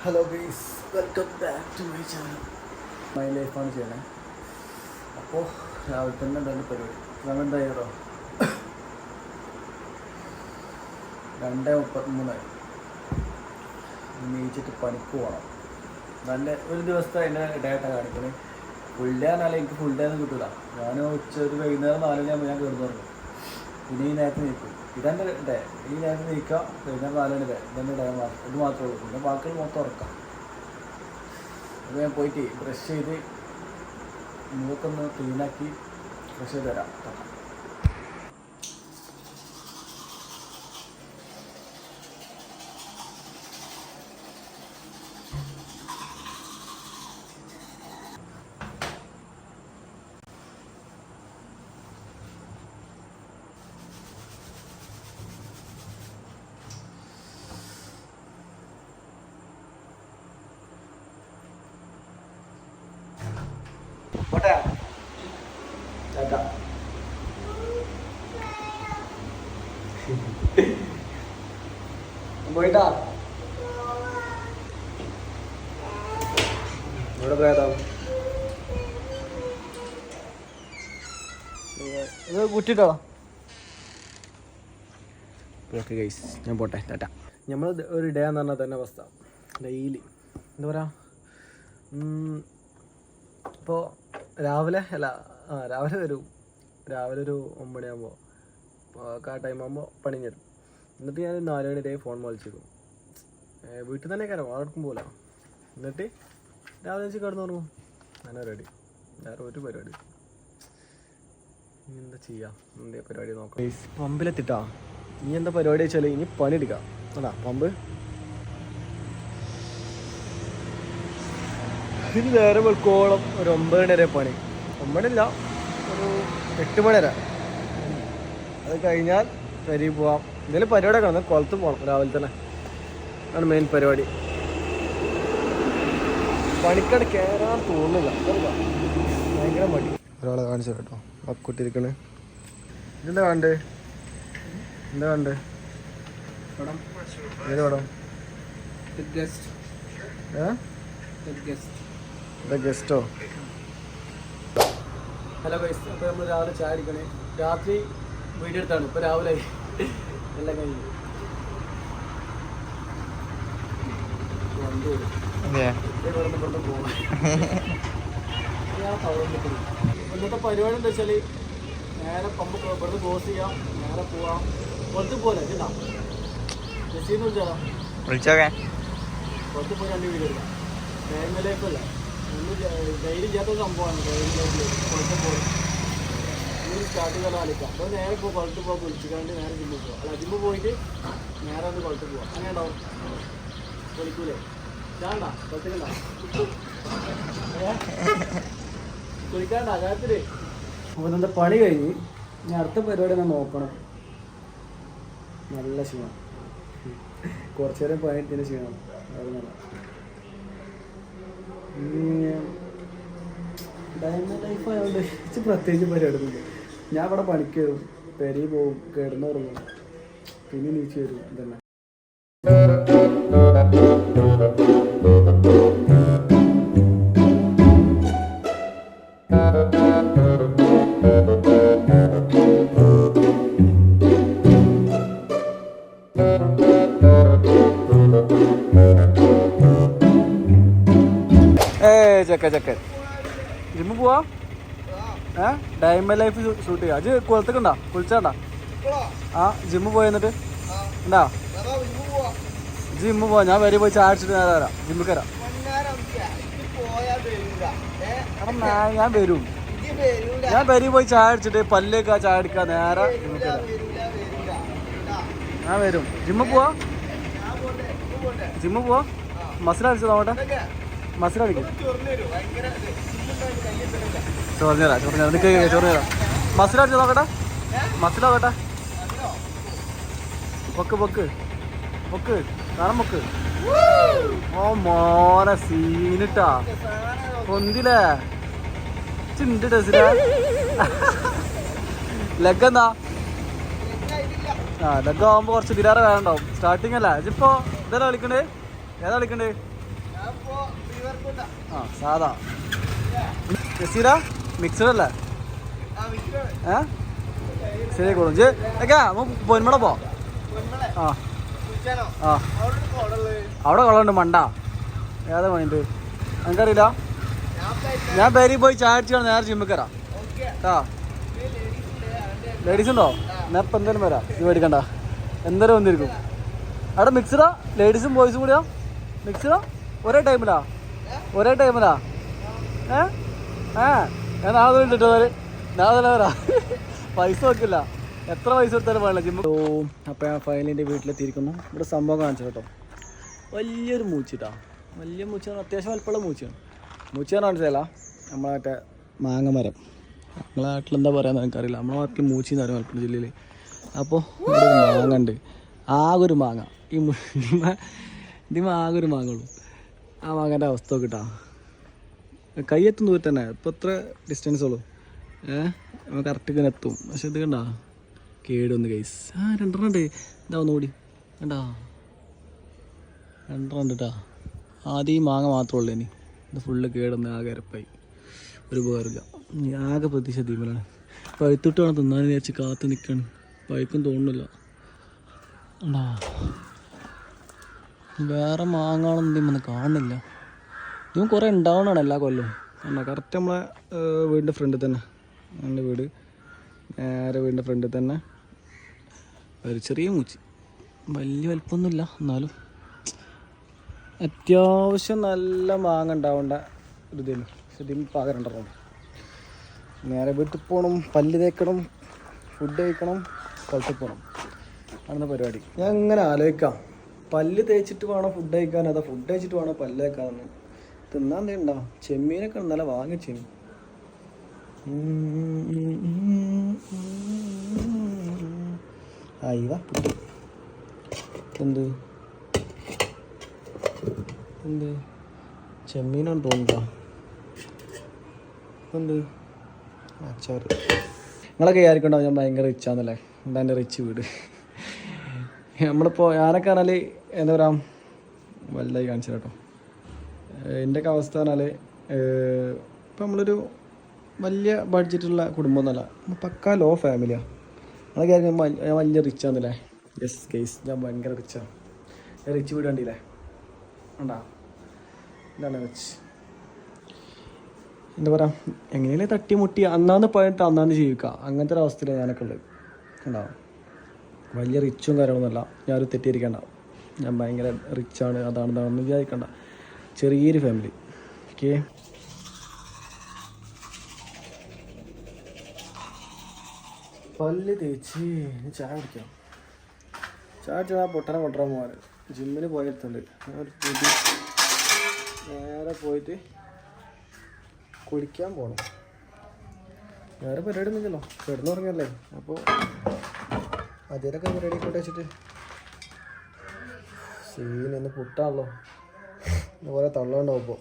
Hello guys, welcome back to my channel. My ലൈഫാണ് ചെയ്യണേ. അപ്പോൾ രാവിലെ തന്നെ എന്തായാലും പരിപാടി എന്തായാലോ 2:33 നീച്ചിട്ട് പണിക്ക് പോകണം. നല്ല ഒരു ദിവസത്തെ അതിൻ്റെ ഡേറ്റ കാണിക്കണേ. ഫുൾ ഡേ ആണല്ലേ, എനിക്ക് ഫുൾ ഡേ ഒന്നും കിട്ടില്ല. ഞാൻ ഒരു വൈകുന്നേരം 4 മണിയാകുമ്പോൾ ഞാൻ കിടന്നു തുടങ്ങും. പിന്നെ ഈ നേരത്തെ നീക്കും. ഇതെൻ്റെ ഡേ. ഈ നേരത്തെ നീക്കാം, വൈകുന്നേരം 4 മണി ഡേ. ഇതെൻ്റെ ഡേ ഇത് മാത്രമേ ഉള്ളൂ. പിന്നെ ബാക്കിയുള്ള മൊത്തം ഉറക്കാം. അത് ഞാൻ പോയിട്ട് ബ്രഷ് ചെയ്ത് മുഖത്തൊന്ന് ക്ലീനാക്കി ബ്രഷ് ചെയ്ത് തരാം. പോട്ടെ ചേട്ടാ. പോയിട്ടാ ഇവിടെ പോയതാ. ഇത് കുറ്റിട്ടോ. ഓക്കെ ഗൈസ്, ഞാൻ പോട്ടെ ടാറ്റ. നമ്മൾ ഒരു ഡേ എന്ന് പറഞ്ഞാൽ തന്നെ അവസ്ഥ ഡെയിലി എന്താ പറയുക. ഇപ്പോൾ രാവിലെ വരും. രാവിലെ ഒരു 9 മണിയാകുമ്പോൾ ആ ടൈം ആകുമ്പോൾ പണി തരും. എന്നിട്ട് ഞാൻ 4 മണി വരെ ഫോൺ വലിച്ചിരിക്കും. വീട്ടിൽ തന്നെ കയറാം, ആർക്കും പോല. എന്നിട്ട് രാവിലെ വെച്ച് കിടന്നു തുടങ്ങും. അങ്ങനെ പരിപാടി, വേറെ ഒരു പരിപാടി. ഇനി എന്താ ചെയ്യാം, എന്താ പരിപാടി നോക്കാം. പമ്പിലെത്തിട്ടാ. ഇനി എന്താ പരിപാടി വെച്ചാൽ ഇനി പണി എടുക്കാം. അതാ പമ്പ്. ഇനി നേരം വെളുക്കോളം ഒരു 9 മണി വരെ പണി. 9 മണിയല്ല, ഒരു 8 മണി വരെ. അത് കഴിഞ്ഞാൽ പെരിയിൽ പോവാം. എന്തെങ്കിലും പരിപാടിയൊക്കെ ആണ്. കുളത്ത് പോകണം രാവിലെ തന്നെ. ആണ് മെയിൻ പരിപാടി. പണിക്കട് കയറാൻ തോന്നുന്നില്ല, ഭയങ്കര മടി. ഒരാളെ കാണിച്ചു കേട്ടോ, അക്കുട്ടിരിക്കണേ. ഇതെന്താ കണ്ടേ? എന്താ കണ്ടേ? ഏത് പടം? ഗസ്റ്റോ? ഹലോ ഗൈസ്, അപ്പോൾ നമ്മൾ രാവിലെ ചായ അടിക്കണേ. രാത്രി വീഡിയോ എടുത്താണ്, ഇപ്പോൾ രാവിലെ എല്ലാം കഴിഞ്ഞു. ഇന്നത്തെ പരിപാടി എന്താ വെച്ചാൽ നേരെ പമ്പ് ഇവിടുന്ന് ക്ലോസ് ചെയ്യാം, നേരെ പോവാം. പുറത്ത് പോലെ ജസീന്ന് വിളിച്ചോക്കെ പുറത്ത് പോയി 2 വീഡിയോ എടുക്കാം. ഫാമിലി ലൈഫല്ല, ഒന്നും ഡെയിലി ചെയ്യാത്ത സംഭവമാണ്. ഡെയിലി ലൈഫിൽ പുറത്ത് പോകും. ഇനി സ്റ്റാർട്ട് ചെയ്താൽ കളിക്കാം. അപ്പോൾ നേരെ ഇപ്പോൾ പുറത്ത് പോകാൻ വിളിച്ചിക്കാണ്ട് നേരെ ജിമ്മിൽ പോകാം. അല്ല, ജിമ്മിൽ പോയിട്ട് നേരെ ഒന്ന് പുറത്ത് പോവാം. അങ്ങനെ ഉണ്ടാവും. വിളിക്കൂലേ? ചാണ്ട പുറത്തേക്കണ്ട, കുളിക്കാണ്ട കാര്യത്തില്. അപ്പോൾ എന്താ പണി കഴിഞ്ഞ് ഇനി അടുത്ത പരിപാടി ഞാൻ നോക്കണം. നല്ല ക്ഷീണം, കുറച്ചു നേരം പണിയെടുത്തതിന് ക്ഷീണം. ഡയമണ്ട് ലൈഫ് ആയതുകൊണ്ട് പ്രത്യേകിച്ച് പരിപാടിയൊന്നുമില്ല. ഞാൻ ഇവിടെ പണിക്ക് വരും, പെരി പോവും, കിടന്നുറങ്ങും, പിന്നെ നീച്ച് വരും. ഇതന്നെ. ചക്കൻ ജിമ്മ് പോവാ. ഡയമണ്ട് ലൈഫ് ഷൂട്ട് ചെയ്യാം. അത് കുളത്തേക്കുണ്ടാ, കുളിച്ചാണ്ടാ? ആ ജിമ്മ് പോയി എന്നിട്ട് ഉണ്ടാ ജിമ്മ് പോവാ. ഞാൻ വരെ പോയി ചായ അടിച്ചിട്ട് നേരെ വരാം. ജിമ്മിൽ വരാം. ഞാൻ വരും. ഞാൻ വരി പോയി ചായ അടിച്ചിട്ട് പല്ലേക്കാ ചായ അടിക്കാ നേരെ ജിമ്മിൽ വരാം. ഞാൻ വരും. ജിമ്മ് പോവാ. ജിമ്മ് പോവാ. മസിലടിച്ചത് നോട്ടെ, മസിലടിക്കും. ചോറിഞ്ഞുതരാം. മസിലടിച്ച് നോക്കട്ടെ, മസിലോക്കട്ടെ. പൊക്ക് കാണാൻ പൊക്ക്. ഓ മോനെ സീനിട്ടാ പൊന്തിലേ. ചിണ്ട് ഡ്രസ്സില ലെഗ് എന്നാ? ലെഗ് ആകുമ്പോ കുറച്ച് ഇതിലേറെ വേണ്ടാവും. സ്റ്റാർട്ടിങ് അല്ലേ ഇതിപ്പോ? ഇതേതാ കളിക്കണ്ടേ? ഏതാ കളിക്കണ്ടേ? ആ സാധാ ജസീറ മിക്സഡ് അല്ലേ ശരി കൊടും പൊന്മട പോ ആ ആ അവിടെ കൊള്ളുണ്ട് മണ്ട ഏതാ പണിയുണ്ട് എനിക്കറിയില്ല ഞാൻ പേരിൽ പോയി ചായ അടിച്ചാണ് നേരെ ജിമ്മിൽ കയറാം ആ ലേഡീസ് ഉണ്ടോ ഞാൻ ഇപ്പം എന്തായാലും വരാം ഇത് മേടിക്കണ്ട എന്തായാലും വന്നിരിക്കും അവിടെ മിക്സഡാ ലേഡീസും ബോയ്സും കൂടിയാ മിക്സഡാ ഒരേ ടൈമിലാ ഞാൻ നാളെ ഇട്ടിട്ടോ നാളെ വരാം പൈസ വെക്കില്ല എത്ര പൈസ കൊടുത്താലും വേണ്ട ജിമ്മ് അപ്പോൾ ഞാൻ ഫൈനലിൻ്റെ വീട്ടിലെത്തിയിരിക്കുന്നു ഇവിടെ സംഭവം കാണിച്ചു കേട്ടോ വലിയൊരു മൂച്ചിട്ടാ വലിയ മൂച്ചാണ് അത്യാവശ്യം വലുപ്പമുള്ള മൂച്ചിയാണ് കാണിച്ചതല്ല നമ്മളെ മറ്റേ മാങ്ങ മരം നമ്മളെ നാട്ടിലെന്താ പറയാന്ന് എനിക്കറിയില്ല നമ്മളെ നാട്ടിൽ മൂച്ചി എന്ന് പറയും മലപ്പുറം ജില്ലയിൽ അപ്പോൾ ഇവിടെ ഒരു മാങ്ങ ഉണ്ട് ആകെ ഒരു മാങ്ങ ഇതിമ ആകെ ഒരു മാങ്ങ ഉള്ളൂ ആ മാങ്ങേൻ്റെ അവസ്ഥ നോക്കിട്ടാ കയ്യെത്തും ദൂരം തന്നെ ഇപ്പോൾ എത്ര ഡിസ്റ്റൻസ് ഉള്ളൂ നമ്മൾ കറക്റ്റ് ഇങ്ങനെ എത്തും പക്ഷെ ഇത് കണ്ടാ കേടൊന്ന് കൈസ് രണ്ടെണ്ണം ഉണ്ട് ഇതാ ഒന്നുകൂടി കണ്ടാ രണ്ടെണ്ണം ഉണ്ട് കേട്ടാ ആദ്യം ഈ മാങ്ങ മാത്രമേ ഉള്ളൂ ഇനി ഇത് ഫുള്ള് കേടൊന്ന് ആകെ അരപ്പായി ഒരു ഉപകാരമില്ല ആകെ പ്രതീക്ഷ തീമലാണ് പഴുത്തിട്ട് വേണം തിന്നാൻ വിചാരിച്ച് കാത്ത് നിൽക്കണം പഴുക്കും തോന്നുന്നില്ല ഉണ്ടാ വേറെ മാങ്ങാളൊന്നും ഇന്ന് കാണുന്നില്ല ഇതും കുറേ ഉണ്ടാവണതാണ് എല്ലാ കൊല്ലവും കണ്ടാ കറക്റ്റ് നമ്മളെ വീടിൻ്റെ ഫ്രണ്ടിൽ തന്നെ എൻ്റെ വീട് നേരെ വീടിൻ്റെ ഫ്രണ്ടിൽ തന്നെ ഒരു ചെറിയ മൂച്ചി വലിയ വലിപ്പമൊന്നുമില്ല എന്നാലും അത്യാവശ്യം നല്ല മാങ്ങ ഉണ്ടാവേണ്ട ഒരു ഇതിന് ഇതിന് പാകം രണ്ടെണ്ണം നേരെ വീട്ടിൽ പോകണം പല്ല് തേക്കണം ഫുഡ് കഴിക്കണം കുളത്തിൽ പോകണം ആണ് പരിപാടി ഞാൻ ഇങ്ങനെ ആലോചിക്കാം പല്ല് തേച്ചിട്ട് വേണം ഫുഡ് കഴിക്കാൻ അതാ ഫുഡ് കഴിച്ചിട്ട് വേണം പല്ല് തേക്കാമെന്ന് തിന്നാൻ എന്തെയുണ്ടോ ചെമ്മീനൊക്കെ ഇന്നലെ വാങ്ങിച്ചു അയ്യ എന്ത് ചെമ്മീനാണ് തോന്നുക എന്ത് അച്ചാറ് നിങ്ങളൊക്കെ വിചാരിക്കണ്ടാവും ഞാൻ ഭയങ്കര റിച്ചാന്നല്ലേ എന്താ എൻ്റെ റിച്ച് വീട് നമ്മളിപ്പോൾ ഞാനൊക്കെ പറഞ്ഞാൽ എന്താ പറയുക വലുതായി കാണിച്ചു കേട്ടോ എൻ്റെയൊക്കെ അവസ്ഥ പറഞ്ഞാൽ ഇപ്പം നമ്മളൊരു വലിയ ബഡ്ജറ്റുള്ള കുടുംബമൊന്നുമല്ല പക്കാ ലോ ഫാമിലിയാണ് അതൊക്കെ ആയിരിക്കും ഞാൻ വലിയ റിച്ചാന്നല്ലേ യെസ് കേസ് ഞാൻ ഭയങ്കര റിച്ചാണ് റിച്ച് വീട് കണ്ടില്ലേ ഉണ്ടാ ഇതാണ് റിച്ച് എന്താ പറയുക എങ്ങനെയല്ലേ തട്ടി മുട്ടി അന്നാന്ന് പോയിട്ട് അന്നാന്ന് ജീവിക്കുക അങ്ങനത്തെ ഒരു അവസ്ഥയിലാണ് ഞാനൊക്കെ ഉള്ളത് ഉണ്ടാവും വലിയ റിച്ചും കാര്യങ്ങളൊന്നുമല്ല ഞാനൊരു തെറ്റിയിരിക്കേണ്ട ഞാൻ ഭയങ്കര റിച്ചാണ് അതാണെന്ന് വിചാരിക്കണ്ട ചെറിയൊരു ഫാമിലി ഓക്കെ പല്ല് തേച്ച് ചായ കുടിക്കാം ചായ കുടിച്ചാൽ പൊട്ടനെ കൊണ്ടുവരാൻ പോകാൻ ജിമ്മിന് പോയെടുത്തുണ്ട് നേരെ പോയിട്ട് കുടിക്കാൻ പോകണം വേറെ പരിപാടി ഒന്നുമില്ലല്ലോ കിടന്നുറങ്ങല്ലേ അപ്പോൾ അതിലൊക്കെ പരിപാടി കൂട്ടി വെച്ചിട്ട് സീനൊന്ന് പുട്ടാണല്ലോ അതുപോലെ തള്ളണ്ടാവും ഇപ്പോൾ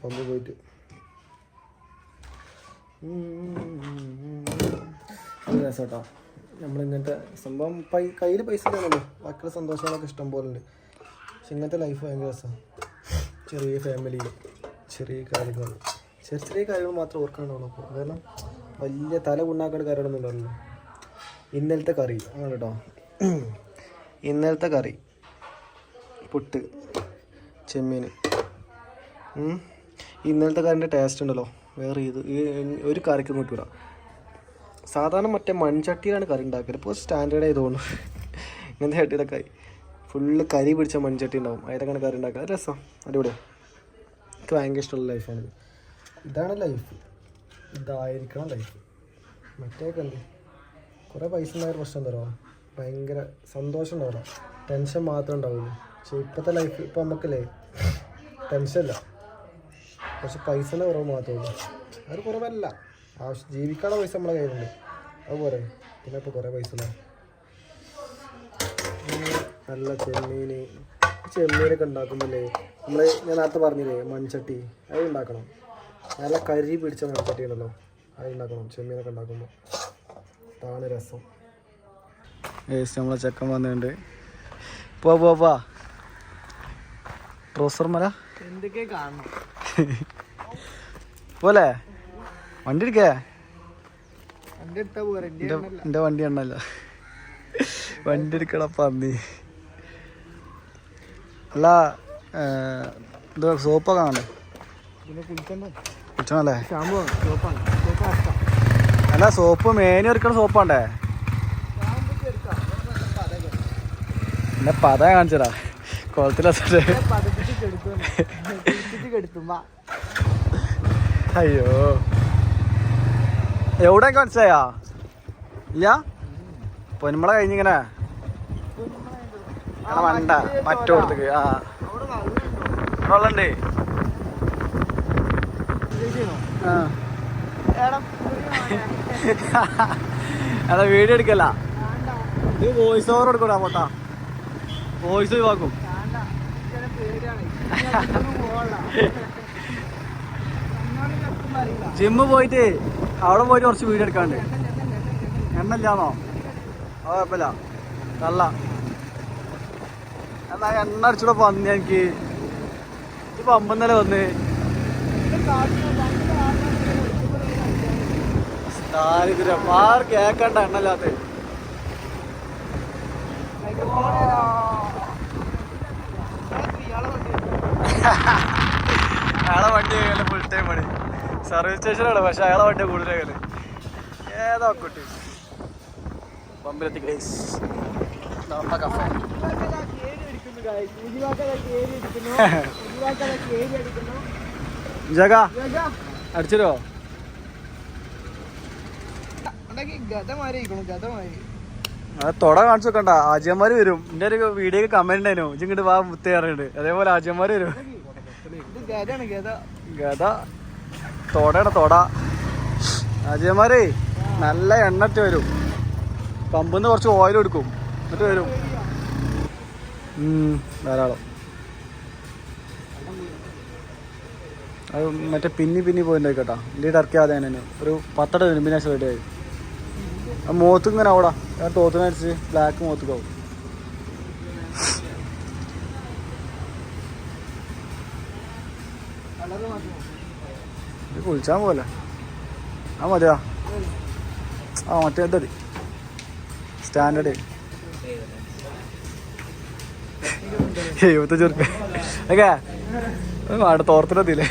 പമ്പ് പോയിട്ട് നല്ല രസം കേട്ടോ നമ്മളിങ്ങനത്തെ സംഭവം കയ്യിൽ പൈസ ഇല്ലാണല്ലോ ബാക്കിയുള്ള സന്തോഷങ്ങളൊക്കെ ഇഷ്ടം പോലെ ഉണ്ട് പക്ഷെ ഇങ്ങനത്തെ ലൈഫ് ഭയങ്കര രസമാണ് ചെറിയ ഫാമിലി ചെറിയ കാര്യങ്ങൾ ചെറിയ കാര്യങ്ങൾ മാത്രം ഓർക്കാനുള്ളൂ അപ്പോൾ കാരണം വലിയ തല ഉണ്ടാക്കേണ്ട കാര്യങ്ങളൊന്നും ഉണ്ടാവില്ല ഇന്നലത്തെ കറി അങ്ങനെ കേട്ടോ ഇന്നലത്തെ കറി പുട്ട് ചെമ്മീൻ ഇന്നലത്തെ കറിൻ്റെ ടേസ്റ്റ് ഉണ്ടല്ലോ വേറെ ഇത് ഒരു കറിക്കും കിട്ടൂല സാധാരണ മറ്റേ മൺചട്ടിയിലാണ് കറി ഉണ്ടാക്കല് ഇപ്പോൾ സ്റ്റാൻഡേർഡ് ആയതുകൊണ്ട് ഇങ്ങനത്തെ ചട്ടിയിലൊക്കെ ഫുള്ള് കരി പിടിച്ച മൺചട്ടി ഉണ്ടാവും അതിലൊക്കെയാണ് കറി ഉണ്ടാക്കുക രസം അടിപൊളിയാണ് എനിക്ക് ഭയങ്കര ഇഷ്ടമുള്ള ലൈഫാണിത് ഇതാണ് ലൈഫ് ഇതായിരിക്കണം ലൈഫ് മറ്റേക്ക് എന്ത് കുറേ പൈസ ഉണ്ടായ പ്രശ്നം തരുമോ ഭയങ്കര സന്തോഷം ഉണ്ടാവില്ല ടെൻഷൻ മാത്രമേ ഉണ്ടാവുള്ളൂ പക്ഷേ ഇപ്പോഴത്തെ ലൈഫ് ഇപ്പോൾ നമുക്കല്ലേ ടെൻഷനില്ല പക്ഷെ പൈസയുടെ കുറവ് മാത്രമേ ഉള്ളൂ അത് കുറവല്ല ജീവിക്കാനുള്ള പൈസ നമ്മളെ കയ്യിലുണ്ട് അതുപോലെ പിന്നെ ഇപ്പോൾ കുറേ പൈസ നല്ല ചെമ്മീനൊക്കെ ഉണ്ടാക്കുമ്പോഴല്ലേ നമ്മൾ ഞാൻ നേരത്തെ പറഞ്ഞില്ലേ മൺചട്ടി അത് ഉണ്ടാക്കണം നല്ല കരി പിടിച്ച മൺചട്ടി ഉണ്ടല്ലോ അത് ഉണ്ടാക്കണം ചെമ്മീനൊക്കെ ഉണ്ടാക്കുമ്പോൾ അതാണ് രസം നമ്മളെ ചെക്കൻ വന്നിട്ടുണ്ട് പോവാ ട്രോസർ മല എന്തൊക്കെ കാണണം പോലെ വണ്ടി എടുക്കേ വണ്ടി എടുത്താ പോരെ എന്റെ വണ്ടി എണ്ണല്ല വണ്ടി എടുക്കണ പന്നി അല്ല എന്താ സോപ്പൊക്കെ കാണണ്ടേ കുളിച്ചണല്ലേ അല്ല സോപ്പ് മേനി എടുക്കണ സോപ്പാണ്ടേ എന്നെ പത കാണിച്ചടാ കുളത്തിലെ അയ്യോ എവിടെയൊക്കെ മനസ്സിലായാ ഇല്ല പൊന്മള കഴിഞ്ഞിങ്ങനെ വണ്ട മറ്റോടത്തേക്ക് ആ വെള്ളണ്ടേ അതാ വീഡിയോ എടുക്കല്ല ഇത് വോയിസ് ഓവർ എടുക്കൂടാ പോട്ടാ വോയിസ് ഒഴിവാക്കും ജിമ്മ് പോയിട്ട് അവിടെ പോയിട്ട് കുറച്ച് വീഡിയോ എടുക്കാണ്ട് എണ്ണല്ലാന്നോ അത് കുഴപ്പമില്ല നല്ല എന്നാ എണ്ണ അടിച്ചൂടെ വന്ന് എനിക്ക് ഇപ്പൊ അമ്പന്നലെ വന്ന് ആർ കേക്കണ്ട എണ്ണല്ലാത്ത അയാളെ വണ്ടി കഴിയല്ലേ ഫുൾ ടൈം പണി സർവീസ് സ്റ്റേഷനാണ് പക്ഷെ അയാളെ വണ്ടി കൂടുതൽ കഴിയല് ഏതാ കുട്ടി പമ്പിലെത്തി ഗൈസ് കഫേ ജഗ അടിച്ചോ അത് തൊട കാണിച്ചു വെക്കണ്ട ആജ്യന്മാര് വരും എന്റെ ഒരു വീഡിയോ കമന്റ് ഉണ്ടായിരുന്നു ഇങ്ങോട്ട് വാ മുത്തേറുണ്ട് അതേപോലെ ആജ്യന്മാര് വരും ഗത തൊടയാണ് തൊട ആജ്യന്മാരേ നല്ല എണ്ണറ്റ് വരും പമ്പിന്ന് കുറച്ച് ഓയിൽ എടുക്കും എന്നിട്ട് വരും ധാരാളം അത് മറ്റേ പിന്നി പോയിട്ടുണ്ട് കേട്ടോ എൻ്റെ ടർക്കിയാതെ തന്നെ ഒരു 10 പിന്നെ റെഡിയായി ആ മുഖത്ത് ഇങ്ങനെ അവിടെ തോത്തിനടിച്ച് ബ്ലാക്ക് മുഖത്ത് പോകും ഇത് കുളിച്ചാൽ പോലെ ആ മതിയാ ആ മറ്റേ മതി സ്റ്റാൻഡേർഡ് 75 റുപ്യ ഓക്കെ അവിടെ തോർത്തിലെത്തിയില്ലേ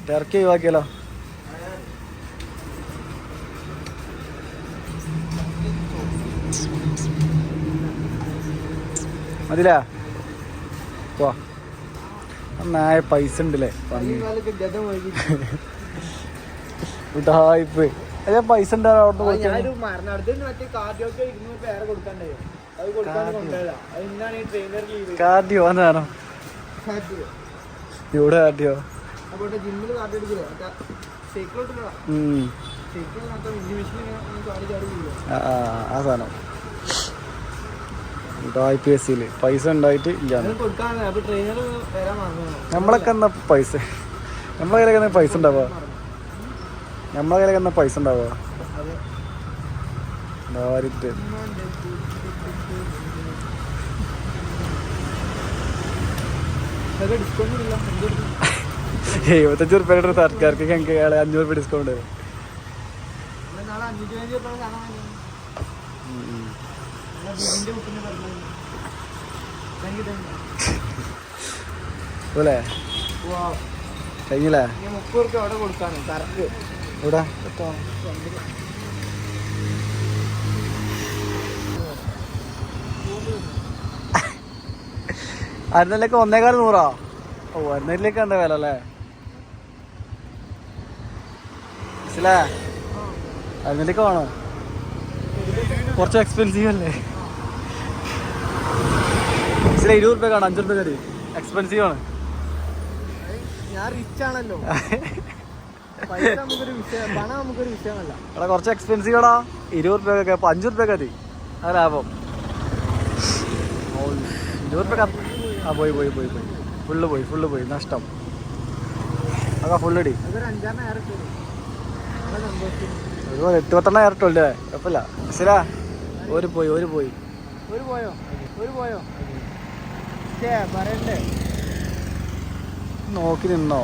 ടർക്കി ഒഴിവാക്കിയല്ലോ മതില്ലേ പോ നായ പൈസ ഉണ്ടല്ലേ ഉടായിപ്പ് അതെ പൈസ ഉണ്ടാ കാർഡിയോ എന്നാണോ ഇവിടെ കാർഡിയോ ആ സാധനം ഉടായിപ്പേസില് പൈസ ഉണ്ടായിട്ട് ഇല്ല നമ്മളൊക്കെ എന്നാ പൈസ നമ്മളെ കയ്യിലൊക്കെ പൈസ ഉണ്ടാവുക നമ്മളെ കയ്യിലൊക്കെ എന്നാ പൈസ ഉണ്ടാവുക ദാരിദ്ര്യം 75 റുപ്യ സർക്കാർക്ക് ഞങ്ങൾക്ക് 500 റുപ്യ ഡിസ്കൗണ്ട് വരും പോലെ കഴിഞ്ഞില്ലേ 30 റുപ്യ അവിടെ കൊടുക്കാണ് കറക്റ്റ് ഇവിടെ അരുന്നല്ലേക്ക് 1,400 ഓ അരുന്നല്ലേക്ക് എന്താ വില അല്ലേ മനസ്സിലാ അരുന്നല്ലേക്ക് വേണോ കുറച്ച് എക്സ്പെൻസീവ് അല്ലേ 20 റുപ്യ കാണാം 5 റുപ്യ കറി എക്സ്പെൻസീവ് ആണ് ഞാൻ റിച്ച് ആണല്ലോ പൈസ നമുക്കൊരു വിഷയം പണം നമുക്കൊരു വിഷയമല്ല എടാ കുറച്ച് എക്സ്പെൻസീവ് ആടാ 20 റുപ്യൊക്കെ 5 റുപ്യ മതി ആ ലാഭം 20 റുപ്യ ആ പോയി ഫുള്ള് പോയി നഷ്ടം അതാ ഫുള്ളടി ഒരു 8-10 ഇരട്ടല്ലേ കുഴപ്പമില്ല ശരാ ഒരു പോയി പോയോ പറയണ്ടേ നോക്കി നിന്നോ?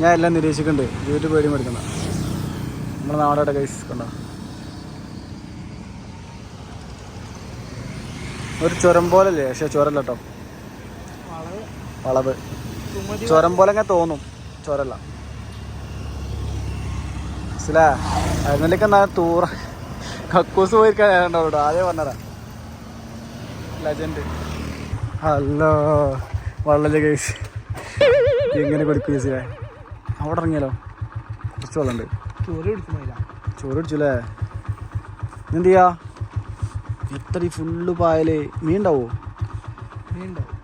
ഞാൻ എല്ലാം നിരീക്ഷിക്കുന്നുണ്ട്. വീട്ടിൽ പേടി മേടിക്കുന്ന നമ്മുടെ നാടോടെ കൈസ് കണ്ടോ. ഒരു ചുരം പോലല്ലേ, പക്ഷെ ചുരല്ല കേട്ടോ, വളവ്. ചുരം പോലെ അങ്ങനെ തോന്നും, ചുരല്ല. മനസ്സിലാ? അതിലേക്ക് എന്നാ തൂറ കക്കൂസ് പോയിരിക്കാണ്ടോ ആദ്യം പറഞ്ഞതാ ലെജൻഡ്. ഹലോ വള്ളല്ലേ കേസ് എങ്ങനെ കൊടുക്കും ചേച്ചിയെ? അവിടെ ഇറങ്ങിയാലോ? കുറച്ച് വെള്ളമുണ്ട്. ചോറ് പിടിച്ചില്ലേ? എന്ത് ചെയ്യാ? എത്ര ഫുള്ള് പായല്. മീൻ ഉണ്ടാവോ?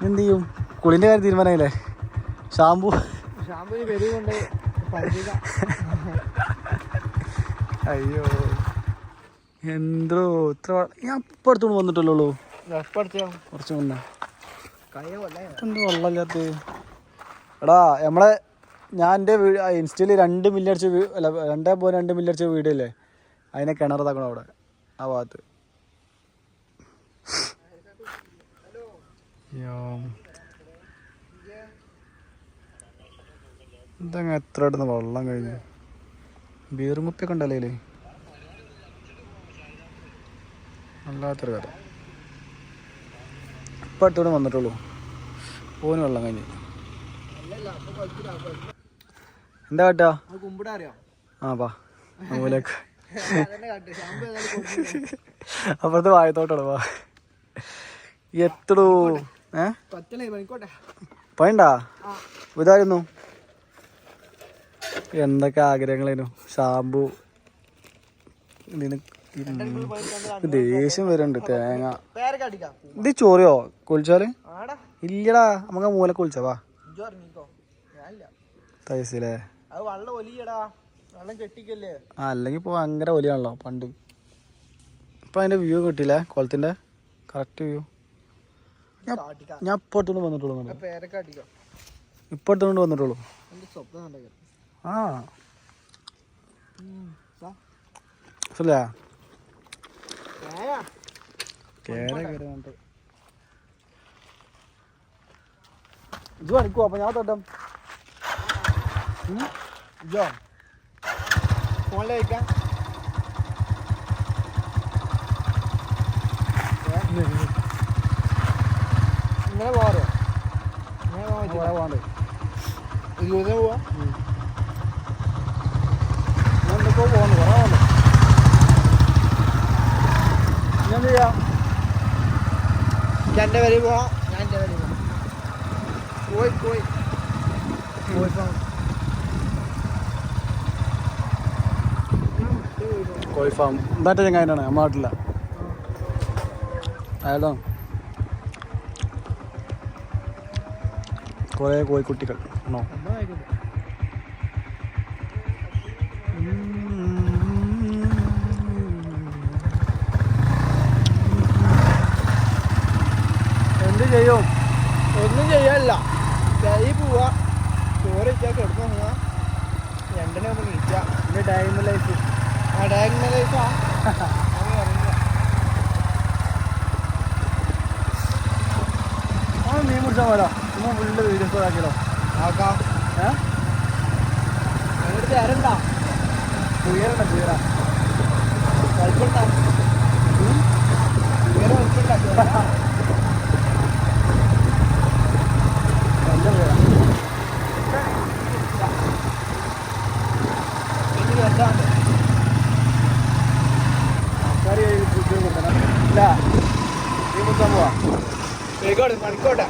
എന്ത് ചെയ്യും? കുളിൻ്റെ കാര്യം തീരുമാനമായില്ലേ? ഷാമ്പു അയ്യോ എന്തോ ഇത്ര ഞാൻ ഇപ്പം അടുത്തോണ്ട് വന്നിട്ടല്ലോ. കുറച്ച് മുന്നേ എന്തോ വെള്ളമില്ലാത്ത. എടാ നമ്മളെ ഞാൻ എൻ്റെ ഇൻസ്റ്റയിൽ 2 മില്യൺ അടിച്ച അല്ല 2.2 മില്യൺ അടിച്ച വീഡിയോ അല്ലേ, അതിനെ കിണറതാക്കണം അവിടെ ആ ഭാഗത്ത്. എന്താ എത്ര ഇടുന്ന വെള്ളം കഴിഞ്ഞു. ബീറുമുപ്പിയൊക്കെ ഉണ്ടല്ലേ അല്ലാത്തൊരു കഥ. ഇപ്പം അടുത്തോടെ വന്നിട്ടുള്ളൂ. ഓന് വെള്ളം കഴിഞ്ഞ് എന്താ കാട്ടാ? ആ പാ മൂലേക്ക് അപ്പുറത്ത് വായത്തോട്ടാണ് വാ. എത്തടൂ പണ്ടാ ഇതായിരുന്നു. എന്തൊക്കെ ആഗ്രഹങ്ങളായിരുന്നു. ഷാമ്പു ദേഷ്യം വരുന്നുണ്ട്. തേങ്ങ ഇത് ചോറിയോ കുളിച്ചാല് ഇല്ലടാ, നമുക്ക് മൂലക്ക് കുളിച്ചാ വാ തൈസിലേ. അല്ലെങ്കിൽ ഇപ്പോൾ ഭയങ്കര ഒലിയാണല്ലോ പണ്ട്. ഇപ്പം അതിൻ്റെ വ്യൂ കിട്ടിയില്ലേ കുളത്തിൻ്റെ കറക്റ്റ് വ്യൂ. ഞാൻ ഇപ്പം അടുത്തോണ്ട് വന്നിട്ടുള്ളൂ. ഇപ്പം അടുത്തോണ്ട് വന്നിട്ടുള്ളൂ. ആ അല്ലേ ഇത് പണിക്കുവോ? അപ്പം ഞാൻ തൊട്ടം ഇജോ ഫോണിൽ വയ്ക്കാം. ഇങ്ങനെ പോവാറോ? ഇങ്ങനെ പോവാണ്ട് ഇരുപതിന് പോവാ. എന്തൊക്കെയോ പോകുന്നു കുറേ പോകുന്നു. ഇന്നെന്ത് ചെയ്യാം? എൻ്റെ വരെ പോവാം. ഞാൻ എൻ്റെ വരെ പോവാം. പോയി കോഴി ഫാം എന്താ ചങ്ങായിട്ടാണ് നമ്മുടെ നാട്ടില അയാളോ. കുറേ കോഴിക്കുട്ടികൾ ആണോ? എന്ത് ചെയ്യും? ഒന്നും ചെയ്യാനില്ല. കൈ പോവാ, ചോറ് വെച്ചാൽ കിടന്നു പോവാ, 2 ഒന്ന് നീച്ച. എൻ്റെ ഡൈമ ലൈഫ്. ആ ഡൈമ ലൈഫാ ആ മീൻ പിടിച്ചാൽ പോലോ. ഇന്ന് ഫുള്ള് വീഡിയോസ് ആക്കിയല്ലോ. ആക്കാം. അങ്ങോട്ട് തരണ്ട. ക്ലിയറുണ്ട ക്ലിയറാ. വലിപ്പുണ്ട ക്ലിയർ വലിപ്പുണ്ട. പണിക്കോട്ടെ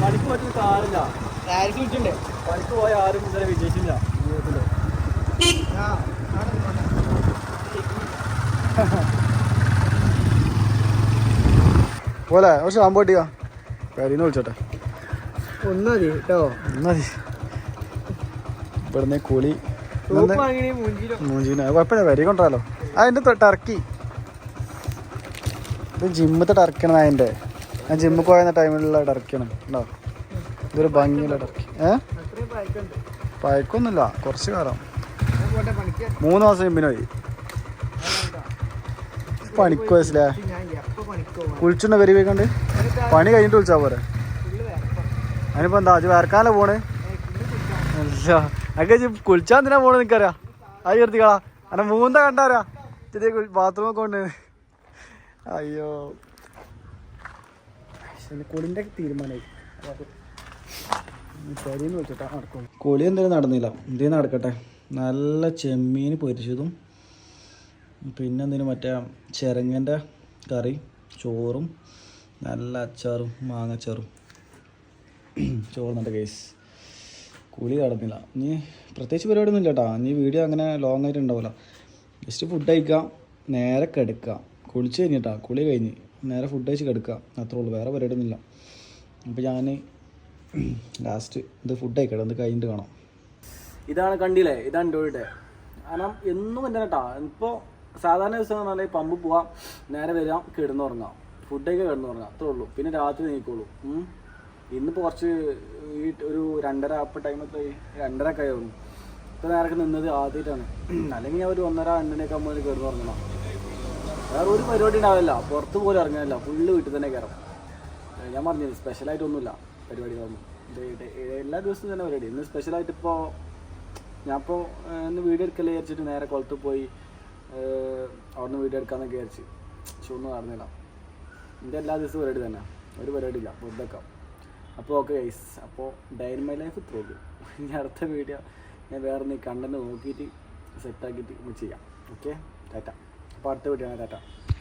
പണിക്ക് പറ്റുന്ന കാറില്ല. പണിക്ക് പോയ ആരും ഇന്നലെ വിജയിച്ചില്ല ജീവിതത്തില്. പോലെ കുറച്ച് ഷാമ്പു പൊട്ടിക്കാ കരിന്ന് വിളിച്ചോട്ടെ. ഒന്നതി കേട്ടോ, ഒന്നതി. ഇവിടുന്ന് കുളി മൂഞ്ചീന കുഴപ്പമില്ല, വരി കൊണ്ടാലോ. അതിൻ്റെ ടർക്കി ഇത് ജിമ്മത്തെ ടർക്കിയാണ്. അതിൻ്റെ ഞാൻ ജിമ്മിൽ പോയ ടൈമിലുള്ള ടർക്കിയാണ് ഉണ്ടോ. ഇതൊരു ഭംഗിയുള്ള ടർക്കി. പഴക്കൊന്നുമില്ല, കുറച്ച് കാലം. 3 മാസം ജിമ്മിന് പോയി. പണിക്ക് പോയല്ലേ കുളിച്ചുണ്ട വരി പോയിക്കണ്ട് പണി കഴിഞ്ഞിട്ട് വിളിച്ചാ പോരെ അതിനിപ്പോ എന്താ അത് വേർക്കാനല്ലേ പോണേ അല്ല അതൊക്കെ കുളിച്ചാൻ എന്തിനാ പോണേ നിനക്കറിയാം അത് ചേർത്തിക്കളാ അന്നെ മൂന്നാ കണ്ടാരാ ചെറിയ ബാത്റൂമൊക്കെ കൊണ്ട് അയ്യോ കുളിൻ്റെ തീരുമാനമായി ശരിയെന്ന് വെച്ചിട്ടാ നടക്കുള്ളൂ കുളി എന്തെങ്കിലും നടന്നില്ല എന്തെങ്കിലും നടക്കട്ടെ നല്ല ചെമ്മീൻ പൊരിച്ചതും പിന്നെ എന്തിനും മറ്റേ ചിരങ്ങൻ്റെ കറി ചോറും നല്ല അച്ചാറും മാങ്ങച്ചാറും ചോറുന്നുണ്ട് കേസ് കുളി കടന്നില്ല ഇനി പ്രത്യേകിച്ച് പരിപാടിയൊന്നും ഇല്ല കേട്ടോ ഇനി വീഡിയോ അങ്ങനെ ലോങ് ആയിട്ട് ഉണ്ടാവില്ല ജസ്റ്റ് ഫുഡ് കഴിക്കാം നേരെ കിടക്കുക കുളിച്ച് കഴിഞ്ഞിട്ടാ കുളി കഴിഞ്ഞ് നേരെ ഫുഡ് കഴിച്ച് കിടക്കുക അത്രേ ഉള്ളൂ വേറെ പരിപാടിയൊന്നുമില്ല അപ്പോൾ ഞാൻ ലാസ്റ്റ് ഇത് ഫുഡ് കഴിക്കട്ടെ ഇത് കഴിഞ്ഞിട്ട് കാണാം ഇതാണ് കണ്ടില്ലേ ഇതാണ് എൻ്റെ വീട് കാരണം എന്നും എൻ്റെ കേട്ടാ ഇപ്പോൾ സാധാരണ ദിവസം എന്ന് പറഞ്ഞാൽ പമ്പ് പോവാം നേരെ വരാം കിടന്നുറങ്ങാം ഫുഡൊക്കെ കിടന്നുറങ്ങാം അത്രേ ഉള്ളൂ പിന്നെ രാത്രി നീക്കുള്ളൂ ഇന്നിപ്പോൾ കുറച്ച് ഒരു 2:30 അപ്പോൾ ടൈം എത്ര 2:30 ഒക്കെ ആയിരുന്നു ഇപ്പോൾ നേരൊക്കെ നിന്നത് ആദ്യമായിട്ടാണ് അല്ലെങ്കിൽ ഞാൻ ഒരു 1:30-2:00 ആകുമ്പോൾ കിടന്നുറങ്ങണം വേറെ ഒരു പരിപാടി ഉണ്ടാവില്ല പുറത്ത് പോലും ഇറങ്ങാനില്ല ഫുള്ള് വീട്ടിൽ തന്നെ കയറാം ഞാൻ പറഞ്ഞത് സ്പെഷ്യലായിട്ടൊന്നുമില്ല പരിപാടികളൊന്നും എല്ലാ ദിവസവും തന്നെ പരിപാടി ഇന്ന് സ്പെഷ്യലായിട്ട് ഇപ്പോൾ ഞാനിപ്പോൾ ഇന്ന് വീഡിയോ എടുക്കൽ വിചാരിച്ചിട്ട് നേരെ കുളത്ത് പോയി അവിടുന്ന് വീഡിയോ എടുക്കാമെന്നൊക്കെ വിചാരിച്ച് പക്ഷെ ഒന്നും നടന്നില്ല എൻ്റെ എല്ലാ ദിവസവും പരിപാടി തന്നെ ഒരു പരിപാടിയില്ല ഫുഡൊക്കെ അപ്പോൾ ഓക്കെ ഗൈസ് അപ്പോൾ ഡേ ഇൻ മൈ ലൈഫ് ഇത്രയുള്ളൂ ഇനി അടുത്ത വീഡിയോ ഞാൻ വേറെ നീ കണ്ടന്റ് നോക്കിയിട്ട് സെറ്റാക്കിയിട്ട് ചെയ്യാം ഓക്കെ ടാറ്റ അപ്പോൾ അടുത്ത വീഡിയോ ആണ് ടാറ്റ